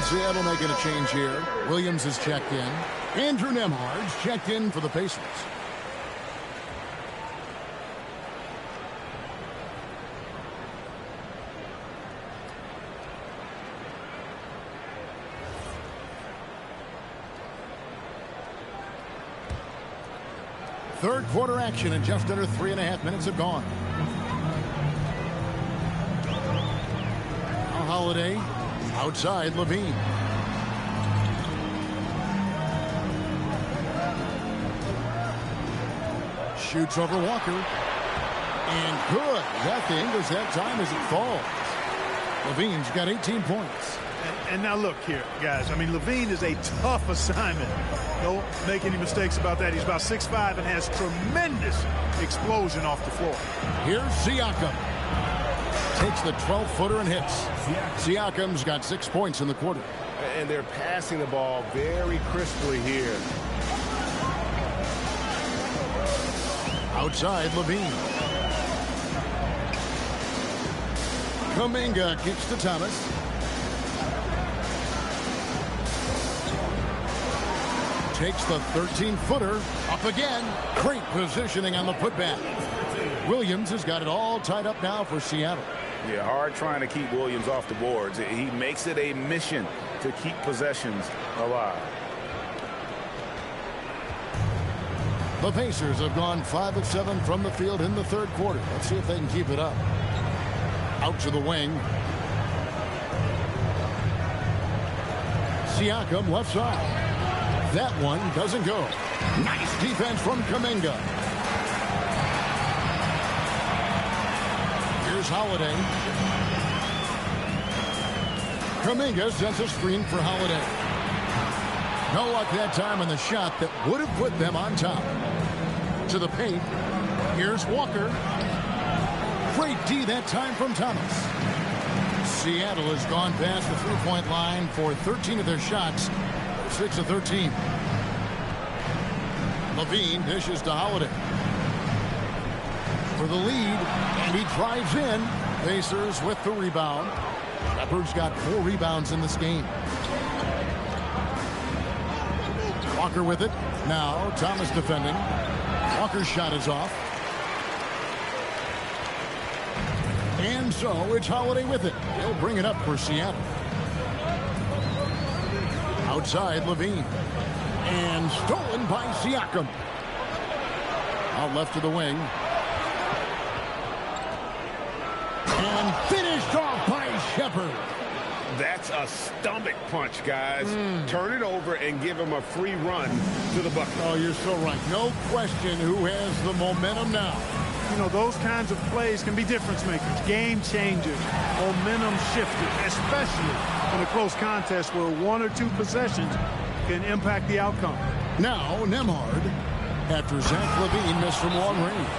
Seattle making a change here. Williams is checked in. Andrew Nemhard's checked in for the Pacers. Third quarter action, and just under 3.5 minutes have gone. Now Holiday outside Levine. Shoots over Walker. And good. Nothing as that time as it falls. Levine's got 18 points. And now look here, guys. I mean, Levine is a tough assignment. Don't make any mistakes about that. He's about 6'5" and has tremendous explosion off the floor. Here's Siakam. Takes the 12-footer and hits. Siakam's got 6 points in the quarter. And they're passing the ball very crisply here. Outside Levine. Kuminga kicks to Thomas. Takes the 13-footer up again. Great positioning on the putback. Williams has got it all tied up now for Seattle. Yeah, hard trying to keep Williams off the boards. He makes it a mission to keep possessions alive. The Pacers have gone 5 of 7 from the field in the third quarter. Let's see if they can keep it up. Out to the wing. Siakam left side. That one doesn't go. Nice defense from Kuminga. Here's Holiday. Kuminga sends a screen for Holiday. No luck that time on the shot that would have put them on top. To the paint. Here's Walker. Great D that time from Thomas. Seattle has gone past the three-point line for 13 of their shots. 6 of 13. Levine dishes to Holiday for the lead, and he drives in. Pacers with the rebound. Leopard's got 4 rebounds in this game. Walker with it. Now Thomas defending. Walker's shot is off. And so it's Holiday with it. He'll bring it up for Seattle. Outside Levine. And stolen by Siakam. Out left to the wing. And finished off by Shepard. That's a stomach punch, guys. Turn it over and give him a free run to the bucket. Oh, you're so right. No question who has the momentum now. You know, those kinds of plays can be difference makers, game changers, momentum shifters, especially in a close contest where 1 or 2 possessions can impact the outcome. Now Nemhard, after Zach Levine missed from long range.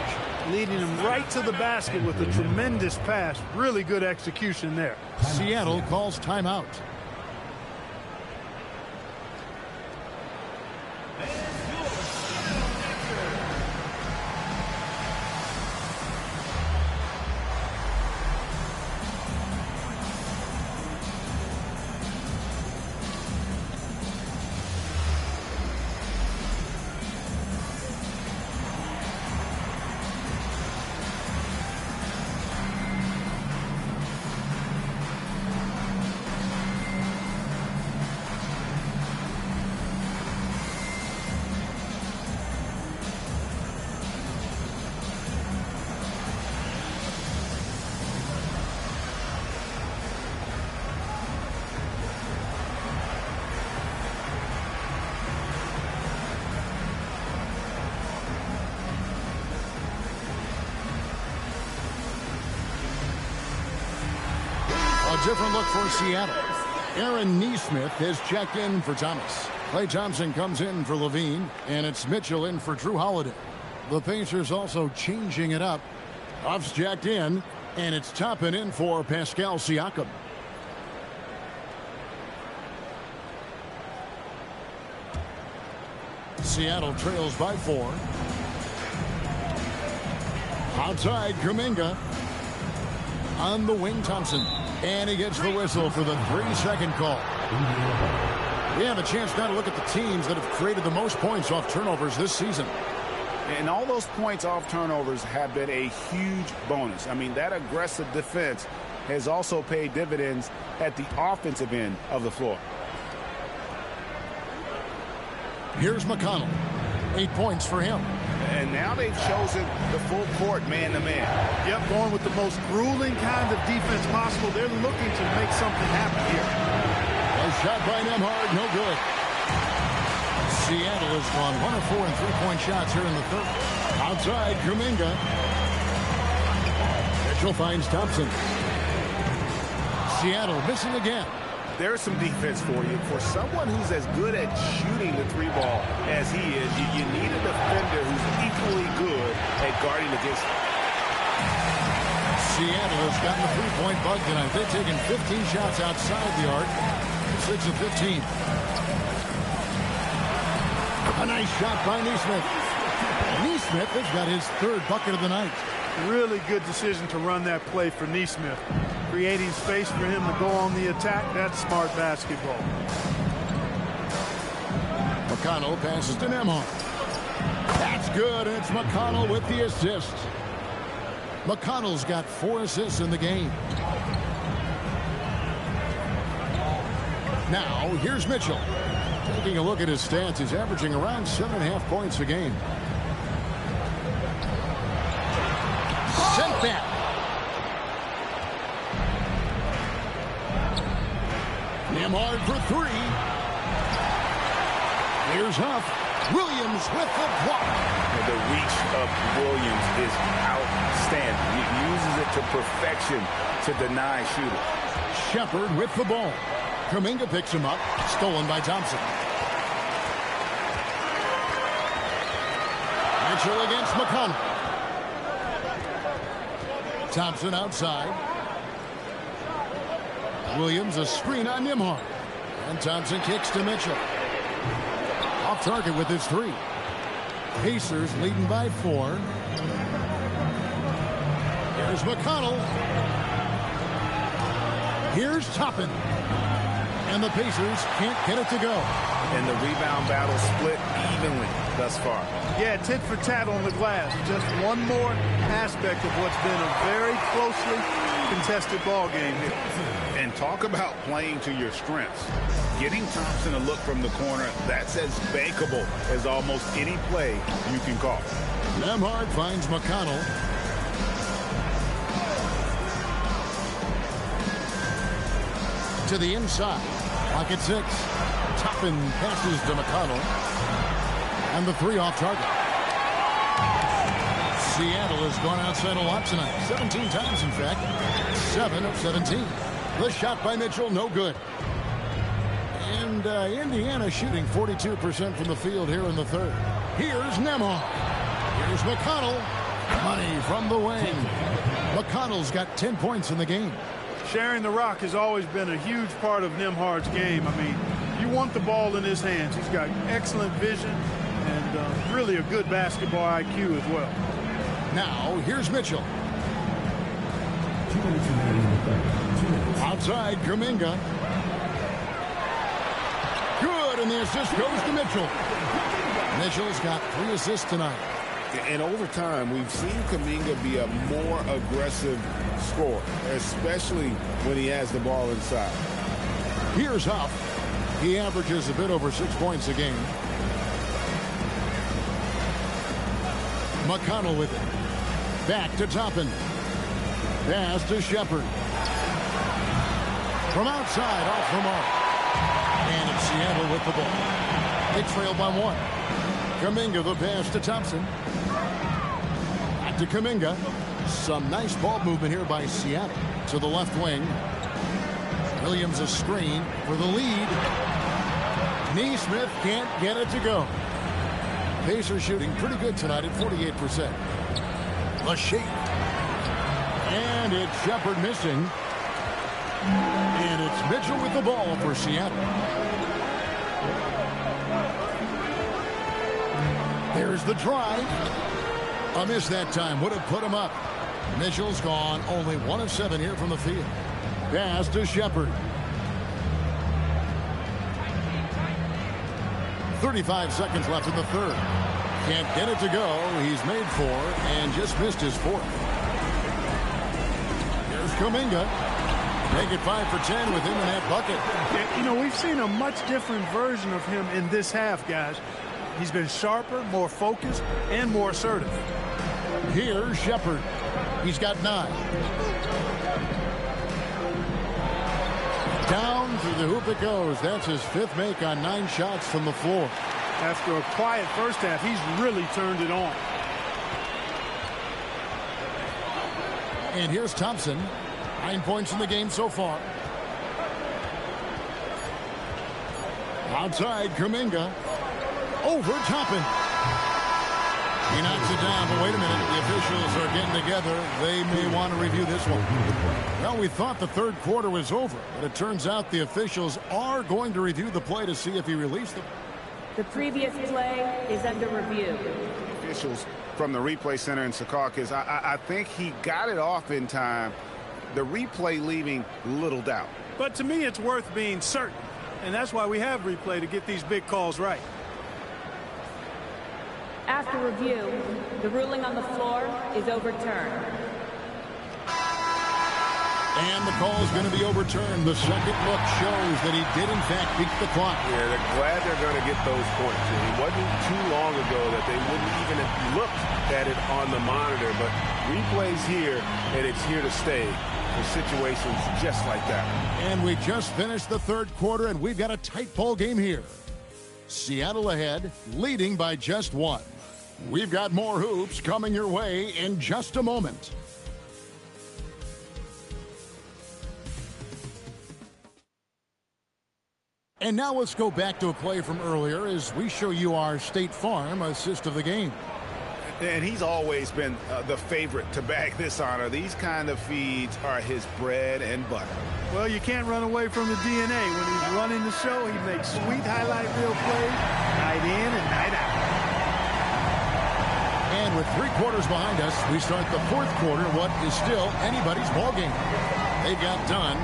Leading him right to the basket with a tremendous pass. Really good execution there. Seattle calls timeout. Different look for Seattle. Aaron Nesmith has checked in for Thomas. Klay Thompson comes in for Levine, and it's Mitchell in for Drew Holiday. The Pacers also changing it up. Huff's jacked in, and it's Toppin in for Pascal Siakam. Seattle trails by 4. Outside Kuminga. On the wing, Thompson. And he gets the whistle for the 3-second call. We have a chance now to look at the teams that have created the most points off turnovers this season. And all those points off turnovers have been a huge bonus. I mean, that aggressive defense has also paid dividends at the offensive end of the floor. Here's McConnell. 8 points for him. And now they've chosen the full court man-to-man. Yep, going with the most grueling kind of defense possible. They're looking to make something happen here. A shot by Nembhard, no good. Seattle has gone 1 of 4 in three-point shots here in the third. Outside, Kuminga. Mitchell finds Thompson. Seattle missing again. There's some defense for you. For someone who's as good at shooting the three ball as he is, you need a defender who's equally good at guarding against him. Seattle has gotten a three-point bug tonight. They've taken 15 shots outside the arc. 6 of 15. A nice shot by Neesmith. Neesmith has got his third bucket of the night. Really good decision to run that play for Neesmith. Creating space for him to go on the attack. That's smart basketball. McConnell passes to Nembhard. That's good, and it's McConnell with the assist. McConnell's got 4 assists in the game. Now, here's Mitchell. Taking a look at his stats, he's averaging around 7.5 points a game. Sent back. Nembhard for 3. Here's Huff. Williams with the block. The reach of Williams is outstanding. He uses it to perfection to deny shooter. Shepard with the ball. Kuminga picks him up. Stolen by Thompson. Mitchell against McConnell. Thompson outside. Williams a screen on Nembhard. And Thompson kicks to Mitchell. Off target with his 3. Pacers leading by 4. Here's McConnell. Here's Toppin. And the Pacers can't get it to go. And the rebound battle split evenly thus far. Yeah, tit for tat on the glass. Just one more aspect of what's been a very closely contested ball game here. And talk about playing to your strengths. Getting Thompson a look from the corner, that's as bankable as almost any play you can call. Nembhard finds McConnell. To the inside. Pocket 6. Toppin passes to McConnell. And the 3 off target. Seattle has gone outside a lot tonight. 17 times, in fact. 7 of 17. The shot by Mitchell, no good. And Indiana shooting 42% from the field here in the third. Here's Nembhard. Here's McConnell. Money from the wing. McConnell's got 10 points in the game. Sharing the rock has always been a huge part of Nembhard's game. I mean, you want the ball in his hands. He's got excellent vision and really a good basketball IQ as well. Now, here's Mitchell. Outside, Kuminga. Good, and the assist goes to Mitchell. Mitchell's got 3 assists tonight. And over time, we've seen Kuminga be a more aggressive scorer, especially when he has the ball inside. Here's Huff. He averages a bit over 6 points a game. McConnell with it. Back to Toppin. Pass to Shepard. From outside, off the mark. And it's Seattle with the ball. They trail by 1. Kuminga the pass to Thompson. Back to Kuminga. Some nice ball movement here by Seattle. To the left wing. Williams a screen for the lead. Neesmith can't get it to go. Pacers shooting pretty good tonight at 48%. The shake. And it's Shepard missing. And it's Mitchell with the ball for Seattle. There's the drive. A miss that time would have put him up. Mitchell's gone only 1 of 7 here from the field. Pass to Shepard. 35 seconds left in the third. Can't get it to go. He's made 4 and just missed his 4th. Here's Kuminga. Make it 5 for 10 with him in that bucket. You know, we've seen a much different version of him in this half, guys. He's been sharper, more focused, and more assertive. Here's Shepard. He's got 9. Down through the hoop it goes. That's his 5th make on 9 shots from the floor. After a quiet first half, he's really turned it on. And here's Thompson. 9 points in the game so far. Outside, Kuminga. Over Toppin. He knocks it down, but wait a minute. The officials are getting together. They may want to review this one. Well, we thought the third quarter was over, but it turns out the officials are going to review the play to see if he released them. The previous play is under review. Officials from the replay center in Secaucus, I think he got it off in time. The replay leaving little doubt. But to me, it's worth being certain. And that's why we have replay, to get these big calls right. After review, the ruling on the floor is overturned. And the call is going to be overturned. The second look shows that he did, in fact, beat the clock. Yeah, they're glad they're going to get those points. And it wasn't too long ago that they wouldn't even have looked at it on the monitor. But replay's here, and it's here to stay for situations just like that. And we just finished the third quarter, and we've got a tight ball game here. Seattle ahead, leading by just 1. We've got more hoops coming your way in just a moment. And now let's go back to a play from earlier as we show you our State Farm assist of the game. And he's always been the favorite to bag this honor. These kind of feeds are his bread and butter. Well, you can't run away from the DNA. When he's running the show, he makes sweet highlight reel plays night in and night out. And with 3 quarters behind us, we start the fourth quarter, what is still anybody's ball game. They've got Dunn.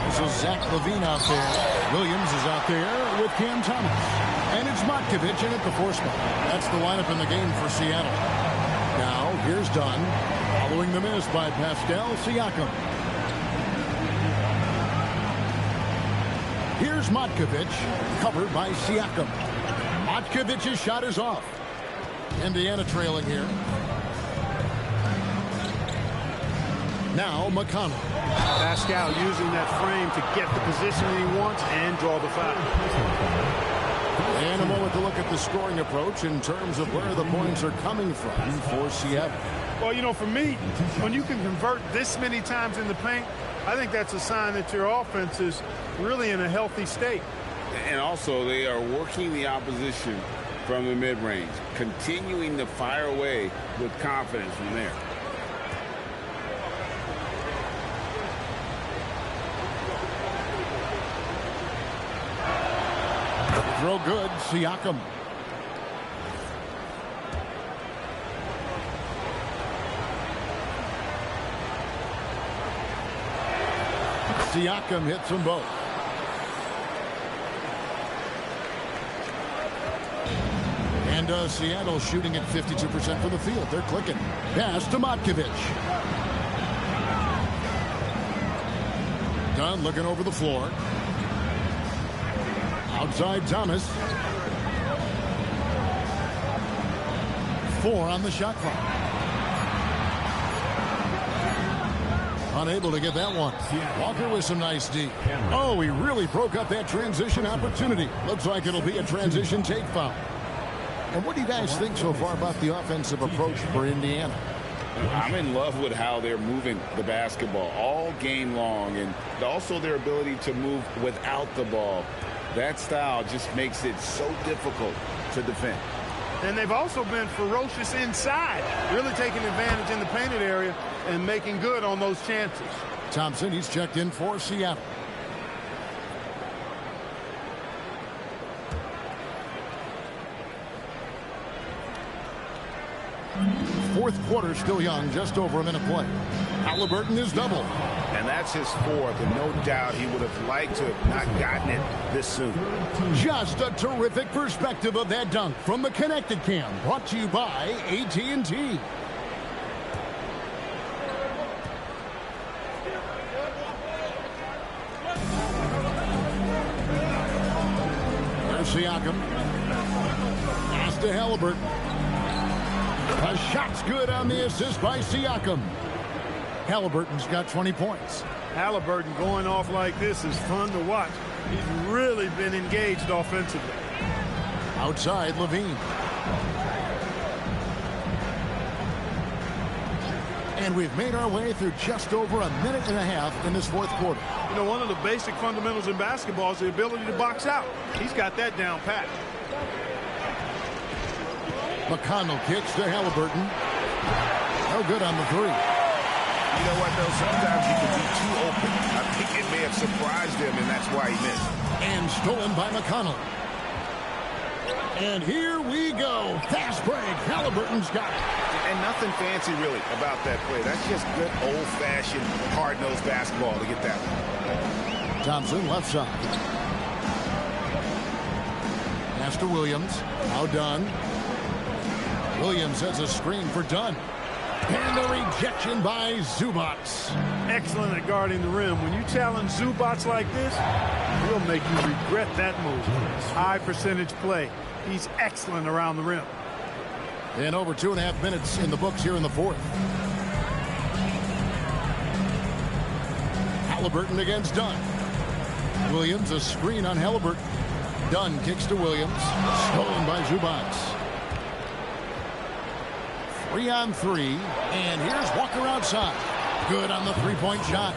This is Zach LaVine out there. Williams is out there with Cam Thomas. And it's Matkovic in at the 4 spot. That's the lineup in the game for Seattle. Now, here's Dunn, following the miss by Pascal Siakam. Here's Matkovic, covered by Siakam. Matkovic's shot is off. Indiana trailing here. Now McConnell. Pascal using that frame to get the position he wants and draw the foul. And a moment to look at the scoring approach in terms of where the points are coming from for Seattle. Well, you know, for me, when you can convert this many times in the paint, I think that's a sign that your offense is really in a healthy state. And also, they are working the opposition from the mid-range, continuing to fire away with confidence from there. Throw good, Siakam. Siakam hits them both. And Seattle shooting at 52% from the field. They're clicking. Pass to Matkovic. Dunn looking over the floor. Outside Thomas. 4 on the shot clock. Unable to get that one. Walker with some nice D. Oh, he really broke up that transition opportunity. Looks like it'll be a transition take foul. And what do you guys think so far about the offensive approach for Indiana? I'm in love with how they're moving the basketball all game long, and also their ability to move without the ball. That style just makes it so difficult to defend. And they've also been ferocious inside, really taking advantage in the painted area and making good on those chances. Thompson, he's checked in for Seattle. fourth quarter still young, just over a minute play. Halliburton is double. And that's his fourth, and no doubt he would have liked to have not gotten it this soon. Just a terrific perspective of that dunk from the Connected Cam, brought to you by AT&T. There's Siakam. Pass to Halliburton. A shot's good on the assist by Siakam. Halliburton's got 20 points. Halliburton going off like this is fun to watch. He's really been engaged offensively. Outside, Levine. And we've made our way through just over a minute and a half in this fourth quarter. You know, one of the basic fundamentals in basketball is the ability to box out. He's got that down pat. McConnell kicks to Halliburton. No good on the three. You know what, though? Sometimes he can be too open. I think it may have surprised him, and that's why he missed. And stolen by McConnell. And here we go. Fast break. Halliburton's got it. And nothing fancy, really, about that play. That's just good old-fashioned, hard-nosed basketball to get that one. Thompson, left side. Pass to Williams. Now Dunn. Williams has a screen for Dunn. And a rejection by Zubac. Excellent at guarding the rim. When you challenge Zubac like this, he'll make you regret that move. High percentage play. He's excellent around the rim. And over 2.5 minutes in the books here in the fourth. Halliburton against Dunn. Williams, a screen on Halliburton. Dunn kicks to Williams. Stolen by Zubac. 3-on-3. And here's Walker outside. Good on the three-point shot.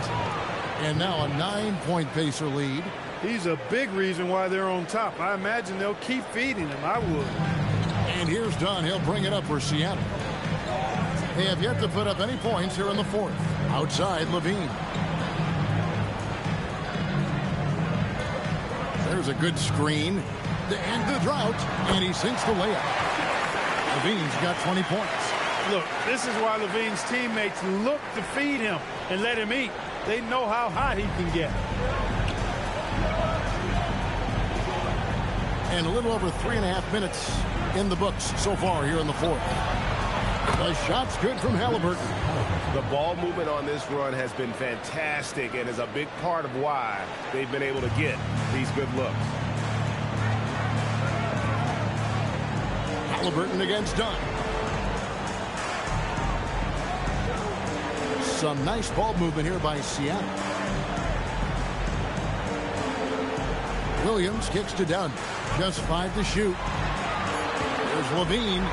And now a 9-point Pacer lead. He's a big reason why they're on top. I imagine they'll keep feeding him. I would. And here's Dunn. He'll bring it up for Seattle. They have yet to put up any points here in the fourth. Outside, Levine. There's a good screen to end the drought. And he sinks the layup. Levine's got 20 points. Look, this is why Levine's teammates look to feed him and let him eat. They know how hot he can get. And a little over 3.5 minutes in the books so far here in the fourth. The shot's good from Halliburton. The ball movement on this run has been fantastic and is a big part of why they've been able to get these good looks. Halliburton against Dunn. Some nice ball movement here by Seattle. Williams kicks to Dunn. Just 5 to shoot. There's Levine.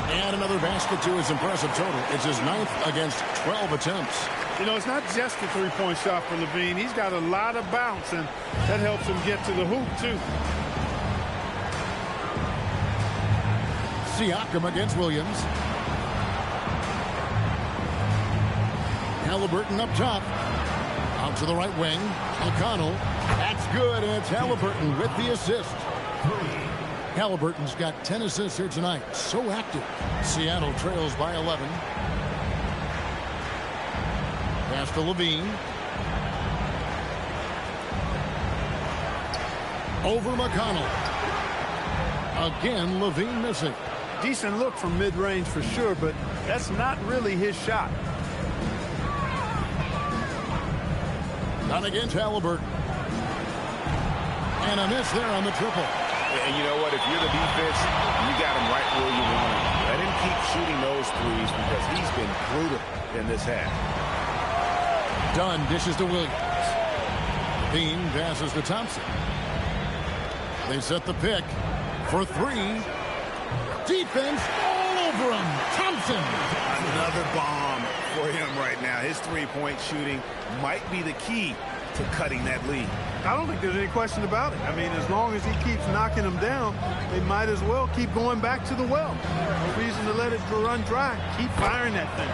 And another basket to his impressive total. It's his 9th against 12 attempts. You know, it's not just a three-point shot for Levine. He's got a lot of bounce, and that helps him get to the hoop, too. Siakam against Williams. Halliburton up top. Out to the right wing. McConnell. That's good, and it's Halliburton with the assist. Halliburton's got 10 assists here tonight. So active. Seattle trails by 11. Pass to Levine. Over McConnell. Again, Levine missing. Decent look from mid-range for sure, but that's not really his shot. Not against Halliburton. And a miss there on the triple. And you know what? If you're the defense, you got him right where you want him. Let him keep shooting those threes because he's been brutal in this half. Dunn dishes to Williams. Bean passes to Thompson. They set the pick for three. Defense all over him. Thompson. Another bomb for him right now. His three-point shooting might be the key to cutting that lead. I don't think there's any question about it. I mean, as long as he keeps knocking them down, they might as well keep going back to the well. No reason to let it run dry. Keep firing that thing.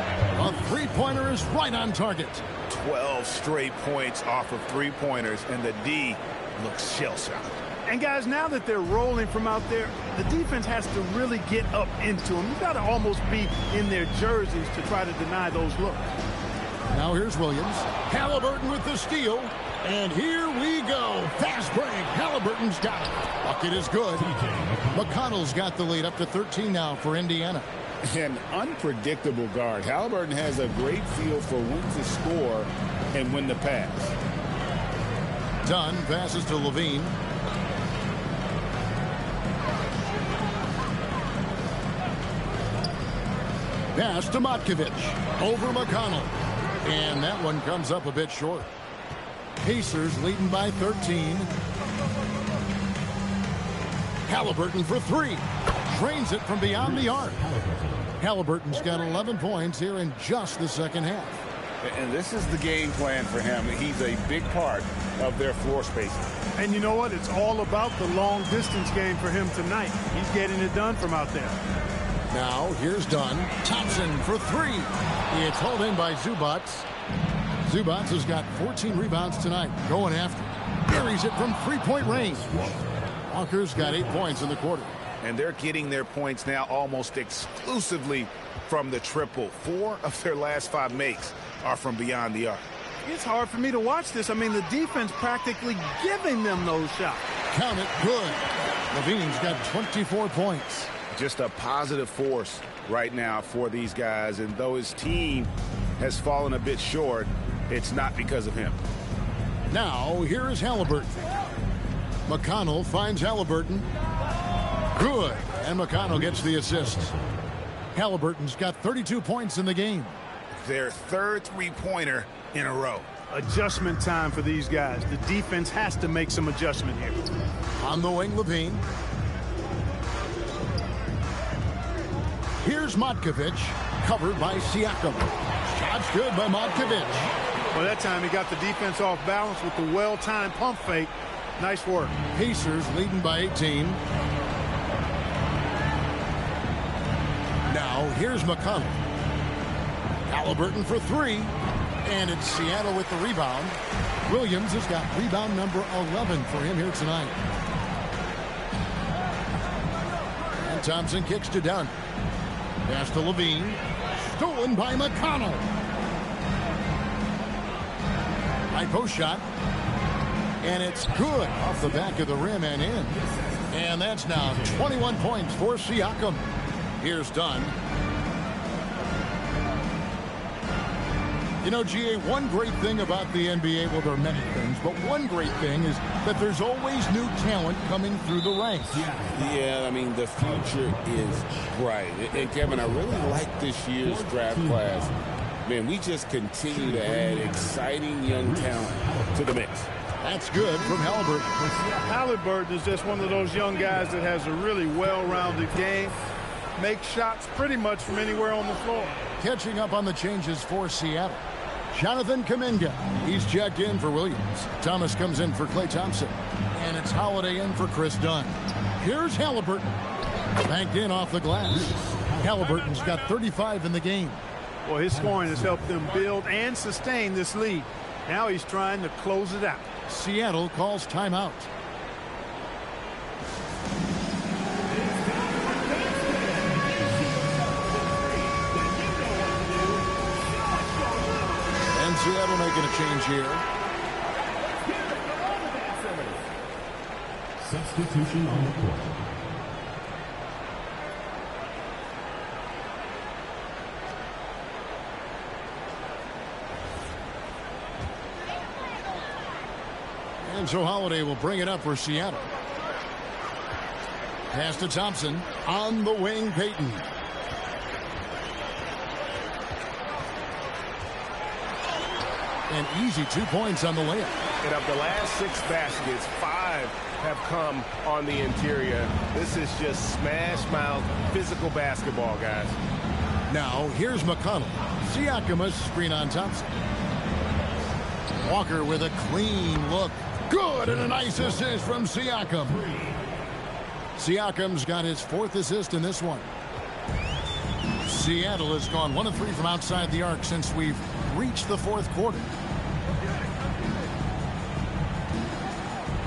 A three-pointer is right on target. 12 straight points off of three-pointers, and the D looks shell-shocked. And, guys, now that they're rolling from out there, the defense has to really get up into them. You've got to almost be in their jerseys to try to deny those looks. Now here's Williams. Halliburton with the steal. And here we go. Fast break. Halliburton's got it. Bucket is good. McConnell's got the lead up to 13 now for Indiana. An unpredictable guard. Halliburton has a great feel for when to score and when to pass. Dunn passes to Levine. Pass to Matkovich. Over McConnell. And that one comes up a bit short. Pacers leading by 13. Halliburton for three. Drains it from beyond the arc. Halliburton's got 11 points here in just the second half. And this is the game plan for him. He's a big part of their floor spacing. And you know what? It's all about the long distance game for him tonight. He's getting it done from out there. Now here's Dunn. Thompson for three. It's hauled in by Zubac. Zubac has got 14 rebounds tonight. Going after. Buries it from three-point range. Walker's got 8 points in the quarter. And they're getting their points now almost exclusively from the triple. 4 of their last 5 makes are from beyond the arc. It's hard for me to watch this. I mean, the defense practically giving them those shots. Count it. Good. Levine's got 24 points. Just a positive force right now for these guys. And though his team has fallen a bit short, it's not because of him. Now, here is Halliburton. McConnell finds Halliburton. Good. And McConnell gets the assist. Halliburton's got 32 points in the game. Their third three-pointer in a row. Adjustment time for these guys. The defense has to make some adjustment here. On the wing, Levine. Here's Matkovich, covered by Siakam. Shot's good by Matkovich. Well, that time he got the defense off balance with the well-timed pump fake. Nice work. Pacers leading by 18. Now, here's McConnell. Halliburton for three. And it's Seattle with the rebound. Williams has got rebound number 11 for him here tonight. And Thompson kicks to Dunn. Pass to Levine. Stolen by McConnell. High post shot. And it's good off the back of the rim and in. And that's now 21 points for Siakam. Here's Dunn. You know, GA, one great thing about the NBA, well, there are many things, but one great thing is that there's always new talent coming through the ranks. Yeah, I mean, the future is bright. And, Kevin, I really like this year's draft class. Man, we just continue to add exciting young talent to the mix. That's good from Halliburton. Halliburton is just one of those young guys that has a really well-rounded game. Makes shots pretty much from anywhere on the floor. Catching up on the changes for Seattle. Jonathan Kuminga. He's checked in for Williams. Thomas comes in for Klay Thompson. And it's Holiday in for Chris Dunn. Here's Halliburton. Banked in off the glass. Halliburton's got 35 in the game. Well, his scoring has helped them build and sustain this lead. Now he's trying to close it out. Seattle calls timeout. And Seattle making a change here. Substitution on the court. And so Holiday will bring it up for Seattle. Pass to Thompson. On the wing, Payton. An easy 2 points on the layup. And of the last 6 baskets, 5 have come on the interior. This is just smash mouth physical basketball, guys. Now, here's McConnell. Siakam a screen on Thompson. Walker with a clean look. Good, and a nice assist from Siakam. Siakam's got his 4th assist in this one. Seattle has gone 1 of 3 from outside the arc since we've reached the 4th quarter.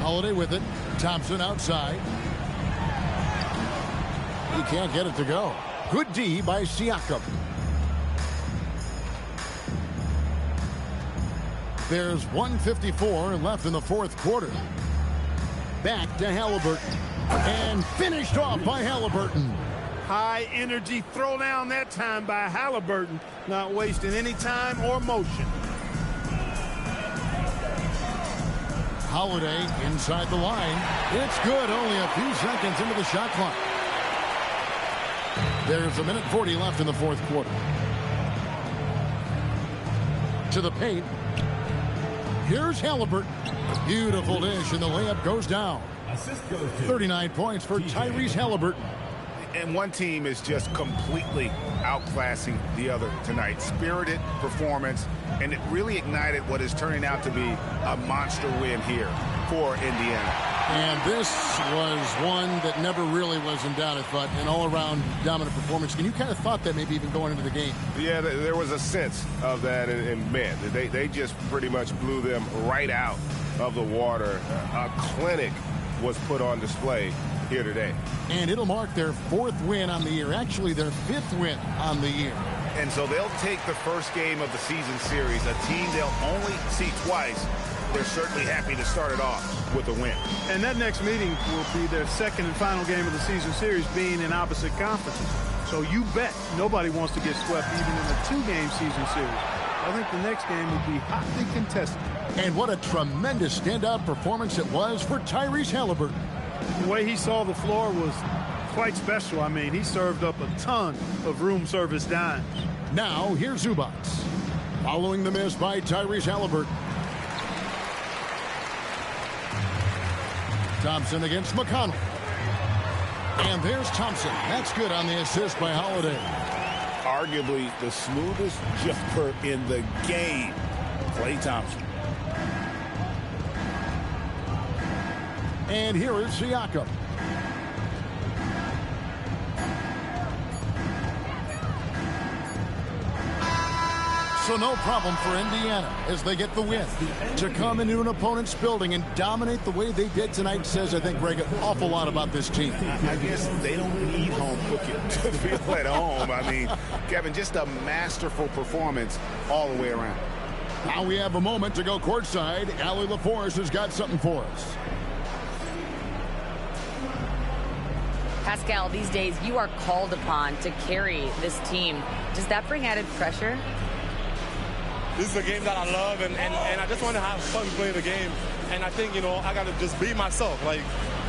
Holiday with it. Thompson outside. He can't get it to go. Good D by Siakam. There's 1:54 left in the fourth quarter. Back to Halliburton. And finished off by Halliburton. High energy throwdown that time by Halliburton. Not wasting any time or motion. Holiday inside the line. It's good. Only a few seconds into the shot clock. There's 1:40 left in the fourth quarter. To the paint. Here's Halliburton. Beautiful dish, and the layup goes down. 39 points for Tyrese Halliburton. And one team is just completely outclassing the other tonight. Spirited performance, and it really ignited what is turning out to be a monster win here for Indiana. And this was one that never really was in doubt, I thought, an all-around dominant performance. And you kind of thought that maybe even going into the game. Yeah, there was a sense of that, and man, they just pretty much blew them right out of the water. A clinic was put on display here today. And it'll mark their fourth win on the year, actually their fifth win on the year. And so they'll take the first game of the season series, a team they'll only see twice. They're certainly happy to start it off with a win. And that next meeting will be their second and final game of the season series, being in opposite conferences. So you bet nobody wants to get swept even in a two-game season series. I think the next game will be hotly contested. And what a tremendous standout performance it was for Tyrese Halliburton. The way he saw the floor was quite special. I mean, he served up a ton of room service dimes. Now, here's Zubac. Following the miss by Tyrese Halliburton. Thompson against McConnell. And there's Thompson. That's good on the assist by Holiday. Arguably the smoothest jumper in the game, Klay Thompson. And here is Siakam. So no problem for Indiana as they get the win. To come into an opponent's building and dominate the way they did tonight says, I think, Greg, an awful lot about this team. I guess they don't need home cooking to feel at home. I mean, Kevin, just a masterful performance all the way around. Now we have a moment to go courtside. Allie LaForce has got something for us. Pascal, these days you are called upon to carry this team. Does that bring added pressure? This is a game that I love, and I just want to have fun playing the game. And I think, I got to just be myself. Like,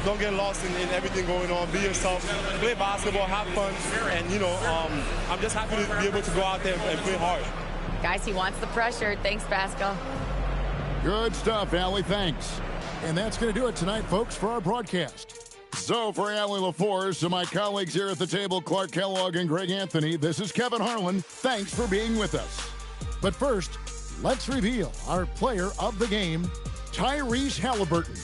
don't get lost in everything going on. Be yourself. Play basketball, have fun. And, I'm just happy to be able to go out there and play hard. Guys, he wants the pressure. Thanks, Pascal. Good stuff, Allie. Thanks. And that's going to do it tonight, folks, for our broadcast. So for Allie LaForce and my colleagues here at the table, Clark Kellogg and Greg Anthony, this is Kevin Harlan. Thanks for being with us. But first, let's reveal our player of the game, Tyrese Halliburton.